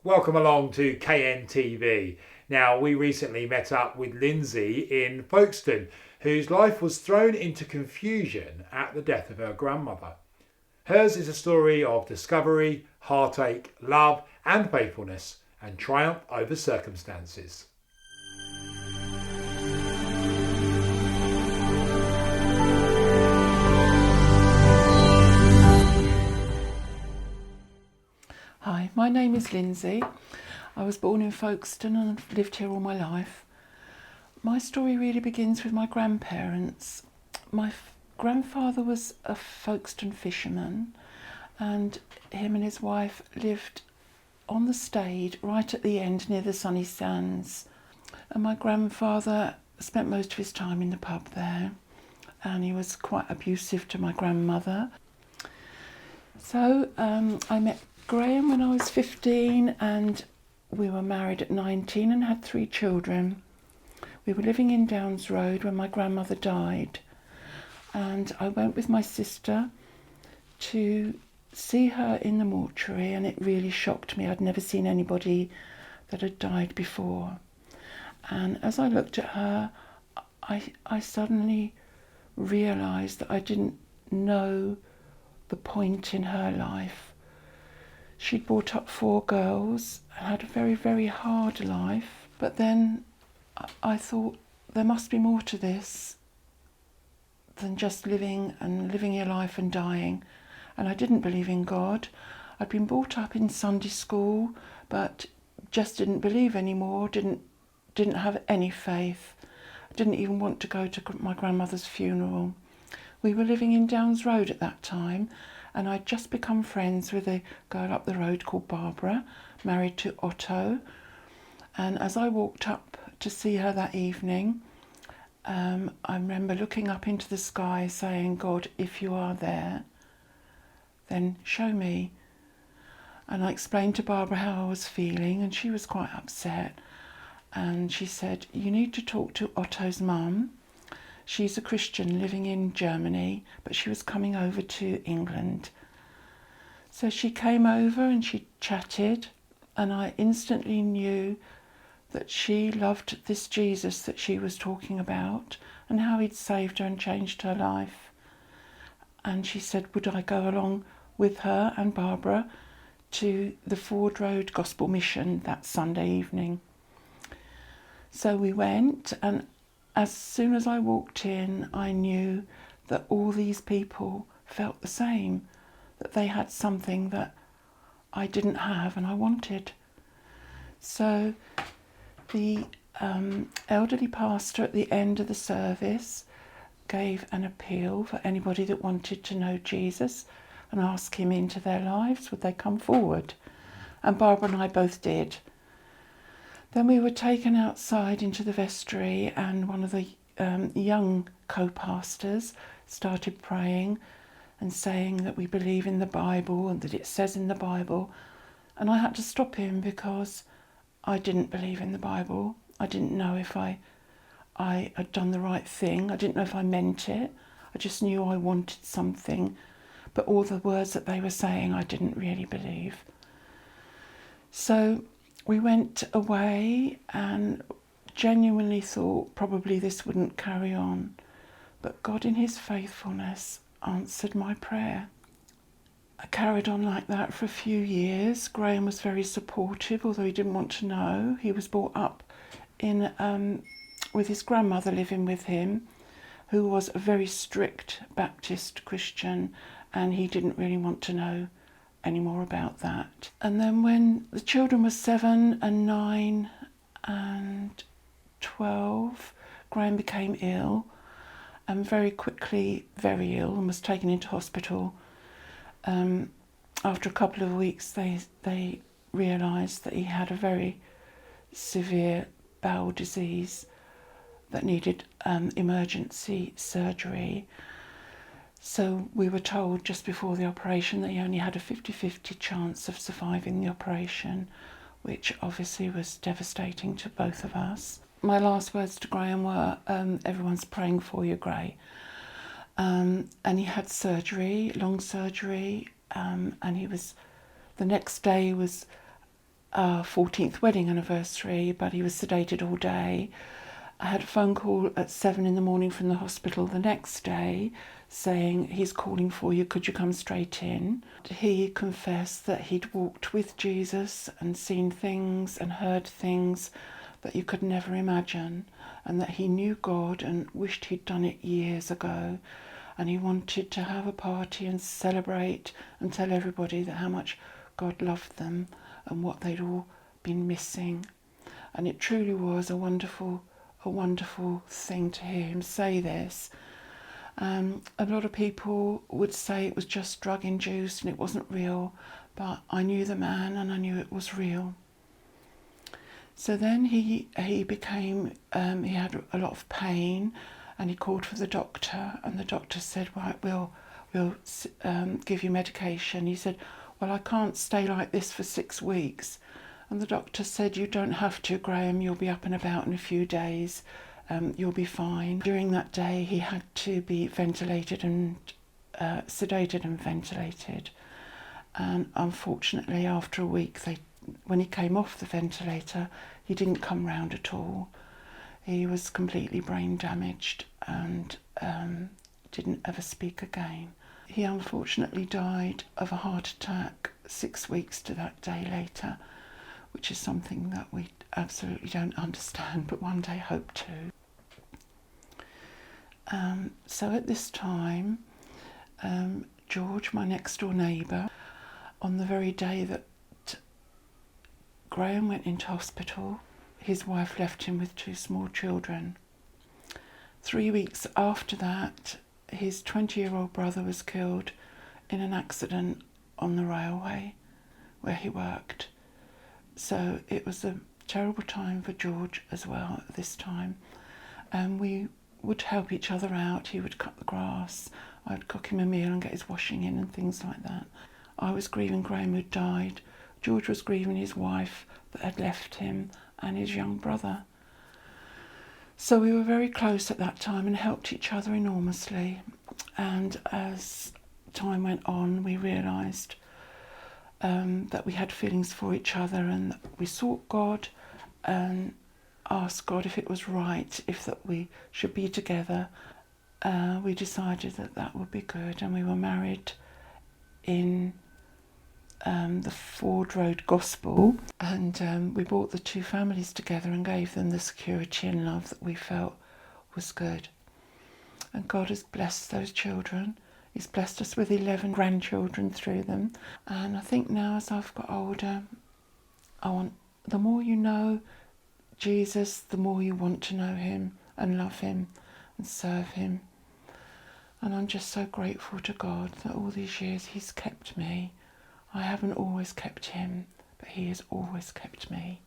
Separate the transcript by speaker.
Speaker 1: Welcome along to KNTV. Now, we recently met up with Lyndsay in Folkestone, whose life was thrown into confusion at the death of her grandmother. Hers is a story of discovery, heartache, love, and faithfulness, and triumph over circumstances.
Speaker 2: Hi, my name is Lyndsay. I was born in Folkestone and I've lived here all my life. My story really begins with my grandparents. My grandfather was a Folkestone fisherman, and him and his wife lived on the Stade right at the end near the sunny sands. And my grandfather spent most of his time in the pub there, and he was quite abusive to my grandmother. So I met Graham when I was 15, and we were married at 19 and had 3 children. We were living in Downs Road when my grandmother died, and I went with my sister to see her in the mortuary, and it really shocked me. I'd never seen anybody that had died before. And as I looked at her, I suddenly realised that I didn't know the point in her life. She'd brought up 4 girls and had a very, very hard life. But then I thought there must be more to this than just living your life and dying. And I didn't believe in God. I'd been brought up in Sunday school, but just didn't believe anymore, didn't have any faith. I didn't even want to go to my grandmother's funeral. We were living in Downs Road at that time, and I'd just become friends with a girl up the road called Barbara, married to Otto. And as I walked up to see her that evening, I remember looking up into the sky saying, God, if you are there, then show me. And I explained to Barbara how I was feeling, and she was quite upset. And she said, you need to talk to Otto's mum. She's a Christian living in Germany, but she was coming over to England. So she came over and she chatted, and I instantly knew that she loved this Jesus that she was talking about and how he'd saved her and changed her life. And she said, would I go along with her and Barbara to the Ford Road Gospel Mission that Sunday evening? So we went, and as soon as I walked in, I knew that all these people felt the same, that they had something that I didn't have and I wanted. So the elderly pastor at the end of the service gave an appeal for anybody that wanted to know Jesus and ask him into their lives, would they come forward? And Barbara and I both did. Then we were taken outside into the vestry, and one of the young co-pastors started praying and saying that we believe in the Bible and that it says in the Bible. And I had to stop him because I didn't believe in the Bible. I didn't know if I had done the right thing. I didn't know if I meant it. I just knew I wanted something. But all the words that they were saying, I didn't really believe. So we went away and genuinely thought probably this wouldn't carry on. But God in his faithfulness answered my prayer. I carried on like that for a few years. Graham was very supportive, although he didn't want to know. He was brought up in with his grandmother living with him, who was a very strict Baptist Christian, and he didn't really want to know any more about that. And then when the children were 7 and 9 and 12, Graham became ill, and very quickly very ill, and was taken into hospital. After a couple of weeks, they realised that he had a very severe bowel disease that needed emergency surgery. So we were told just before the operation that he only had a 50-50 chance of surviving the operation, which obviously was devastating to both of us. My last words to Graham were, everyone's praying for you, Gray. And he had surgery, long surgery, and the next day was our 14th wedding anniversary, but he was sedated all day. I had a phone call at 7 in the morning from the hospital the next day saying, he's calling for you, could you come straight in? He confessed that he'd walked with Jesus and seen things and heard things that you could never imagine, and that he knew God and wished he'd done it years ago, and he wanted to have a party and celebrate and tell everybody that how much God loved them and what they'd all been missing. And it truly was a wonderful thing to hear him say this. A lot of people would say it was just drug induced and it wasn't real, but I knew the man and I knew it was real. So then he became, he had a lot of pain, and he called for the doctor, and the doctor said, right, we'll give you medication. He said, well, I can't stay like this for 6 weeks. And the doctor said, you don't have to, Graham, you'll be up and about in a few days, you'll be fine. During that day he had to be ventilated and sedated and ventilated. And unfortunately after a week, when he came off the ventilator, he didn't come round at all. He was completely brain damaged and didn't ever speak again. He unfortunately died of a heart attack 6 weeks to that day later, which is something that we absolutely don't understand, but one day hope to. So at this time, George, my next door neighbour, on the very day that Graham went into hospital, his wife left him with 2 small children. 3 weeks after that, his 20-year-old brother was killed in an accident on the railway where he worked. So it was a terrible time for George as well at this time. And we would help each other out. He would cut the grass, I would cook him a meal and get his washing in and things like that. I was grieving Graham who'd died. George was grieving his wife that had left him and his young brother. So we were very close at that time and helped each other enormously. And as time went on, we realised that we had feelings for each other, and we sought God and asked God if it was right, if that we should be together. We decided that that would be good, and we were married in the Ford Road Gospel, and we brought the 2 families together and gave them the security and love that we felt was good. And God has blessed those children. He's blessed us with 11 grandchildren through them. And I think now as I've got older, the more you know Jesus, the more you want to know him and love him and serve him. And I'm just so grateful to God that all these years he's kept me. I haven't always kept him, but he has always kept me.